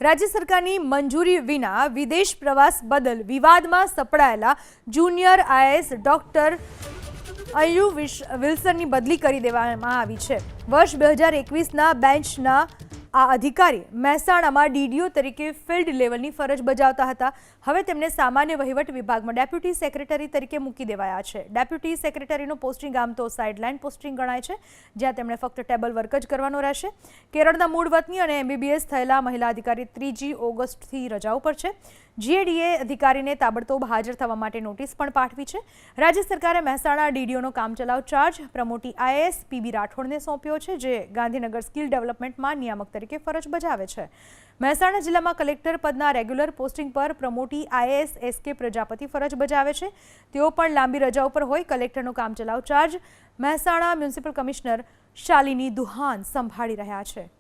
રાજ્ય સરકારની મંજૂરી વિના વિદેશ પ્રવાસ બદલ વિવાદમાં સપડાયેલા જુનિયર આઈએએસ ડોક્ટર અયુ વિલ્સનની બદલી કરી દેવામાં આવી છે। વર્ષ 2021ના બેન્ચના આ અધિકારી મહેસાણામાં ડીડીઓ તરીકે ફિલ્ડ લેવલની ફરજ બજાવતા હતા। હવે તેમને સામાન્ય વહીવટ વિભાગમાં ડેપ્યુટી સેક્રેટરી તરીકે મૂકી દેવાયા છે। ડેપ્યુટી સેક્રેટરીનું પોસ્ટિંગ આમ તો સાઇડલાઇન પોસ્ટિંગ ગણાય છે, જ્યાં તેમણે ફક્ત ટેબલ વર્ક જ કરવાનો રહેશે। કેરળના મૂળ વતની અને એમબીબીએસ થયેલા મહિલા અધિકારી 3 ઓગસ્ટથી રજા ઉપર છે। જીએડીએ અધિકારીને તાબડતોબ હાજર થવા માટે નોટિસ પણ પાઠવી છે। રાજ્ય સરકારે મહેસાણા ડીડીઓનો કામચલાઉ ચાર્જ પ્રમોટી આઈએએસ પીબી રાઠોડને સોંપ્યો છે, જે ગાંધીનગર સ્કિલ ડેવલપમેન્ટમાં નિયામક તરીકે ફરજ બજાવે છે। મહેસાણા જિલ્લામાં કલેક્ટર પદના રેગ્યુલર પોસ્ટિંગ પર પ્રમોટી આઈએએસ એસકે પ્રજાપતિ ફરજ બજાવે છે। તેઓ પણ લાંબી રજા ઉપર હોય કલેક્ટરનો કામચલાઉ charge Mehsana municipal commissioner Shalini Duhan સંભાળી રહ્યા છે।